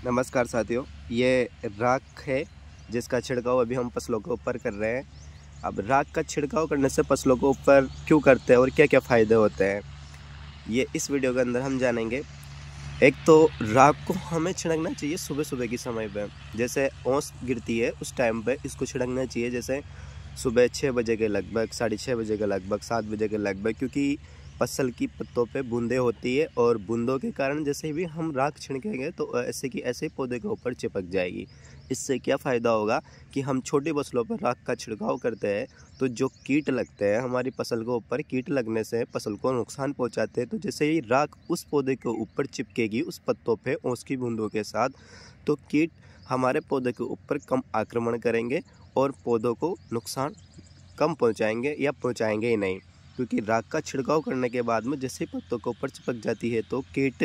नमस्कार साथियों, ये राख है जिसका छिड़काव अभी हम फसलों के ऊपर कर रहे हैं। अब राख का छिड़काव करने से फसलों के ऊपर क्यों करते हैं और क्या क्या फ़ायदे होते हैं, ये इस वीडियो के अंदर हम जानेंगे। एक तो राख को हमें छिड़कना चाहिए सुबह सुबह के समय पे, जैसे ओस गिरती है उस टाइम पे इसको छिड़कना चाहिए, जैसे सुबह 6 बजे के लगभग, 6:30 बजे के लगभग, 7 बजे के लगभग, क्योंकि फसल की पत्तों पे बूंदें होती है और बूंदों के कारण जैसे भी हम राख छिड़केंगे तो ऐसे की ऐसे पौधे के ऊपर चिपक जाएगी। इससे क्या फ़ायदा होगा कि हम छोटी फसलों पर राख का छिड़काव करते हैं तो जो कीट लगते हैं हमारी फसल के ऊपर, कीट लगने से फसल को नुकसान पहुंचाते हैं। तो जैसे ही राख उस पौधे के ऊपर चिपकेगी उस पत्तों पे ओस की बूंदों के साथ, तो कीट हमारे पौधे के ऊपर कम आक्रमण करेंगे और पौधों को नुकसान कम पहुंचाएंगे या पहुंचाएंगे ही नहीं। क्योंकि राख का छिड़काव करने के बाद में जैसे पत्तों के ऊपर चिपक जाती है तो कीट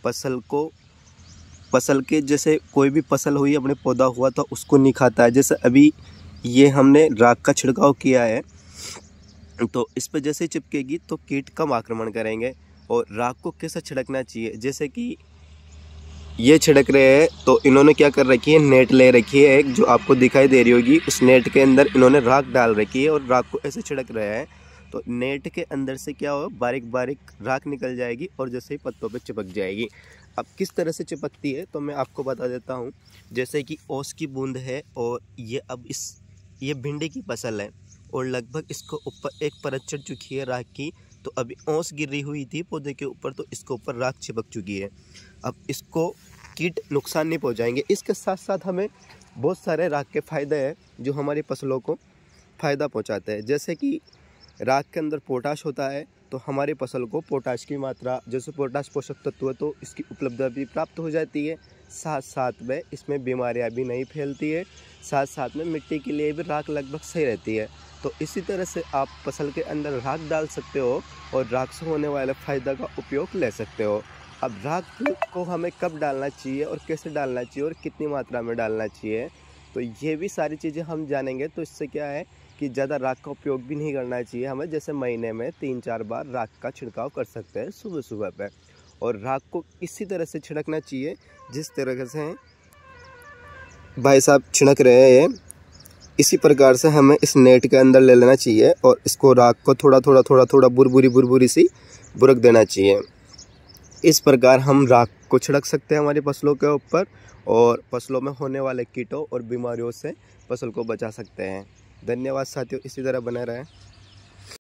फसल के जैसे कोई भी फसल हुई, अपने पौधा हुआ तो उसको नहीं खाता है। जैसे अभी ये हमने राख का छिड़काव किया है तो इस पर जैसे चिपकेगी तो कीट कम आक्रमण करेंगे। और राख को कैसे छिड़कना चाहिए, जैसे कि ये छिड़क रहे हैं तो इन्होंने क्या कर रखी है, नेट ले रखी है एक, जो आपको दिखाई दे रही होगी। उस नेट के अंदर इन्होंने राख डाल रखी है और राख को ऐसे छिड़क रहे हैं तो नेट के अंदर से क्या होगा, बारीक बारीक राख निकल जाएगी और जैसे ही पत्तों पे चिपक जाएगी। अब किस तरह से चिपकती है तो मैं आपको बता देता हूँ। जैसे कि ओस की बूंद है और ये भिंडी की फसल है और लगभग इसको ऊपर एक परत चढ़ चुकी है राख की। तो अभी ओस गिरी हुई थी पौधे के ऊपर तो इसके ऊपर राख चिपक चुकी है। अब इसको कीट नुकसान नहीं पहुंचाएंगे। इसके साथ साथ हमें बहुत सारे राख के फ़ायदे हैं जो हमारी फसलों को फ़ायदा पहुंचाते हैं। जैसे कि राख के अंदर पोटाश होता है तो हमारी फसल को पोटाश की मात्रा, जैसे पोटाश पोषक तत्व है तो इसकी उपलब्धता भी प्राप्त हो जाती है। साथ साथ में इसमें बीमारियां भी नहीं फैलती है। साथ साथ में मिट्टी के लिए भी राख लगभग सही रहती है। तो इसी तरह से आप फसल के अंदर राख डाल सकते हो और राख से होने वाले फ़ायदा का उपयोग ले सकते हो। अब राख को हमें कब डालना चाहिए और कैसे डालना चाहिए और कितनी मात्रा में डालना चाहिए, तो ये भी सारी चीज़ें हम जानेंगे। तो इससे क्या है कि ज़्यादा राख का उपयोग भी नहीं करना चाहिए हमें, जैसे महीने में 3-4 बार राख का छिड़काव कर सकते हैं सुबह सुबह पे। और राख को इसी तरह से छिड़कना चाहिए जिस तरह से भाई साहब छिड़क रहे हैं, इसी प्रकार से हमें इस नेट के अंदर ले लेना चाहिए और इसको राख को थोड़ा थोड़ा बुरबुरी सी बुरक देना चाहिए। इस प्रकार हम राख को छिड़क सकते हैं हमारी फसलों के ऊपर और फसलों में होने वाले कीटों और बीमारियों से फसल को बचा सकते हैं। धन्यवाद साथियों, इसी तरह बने रहें।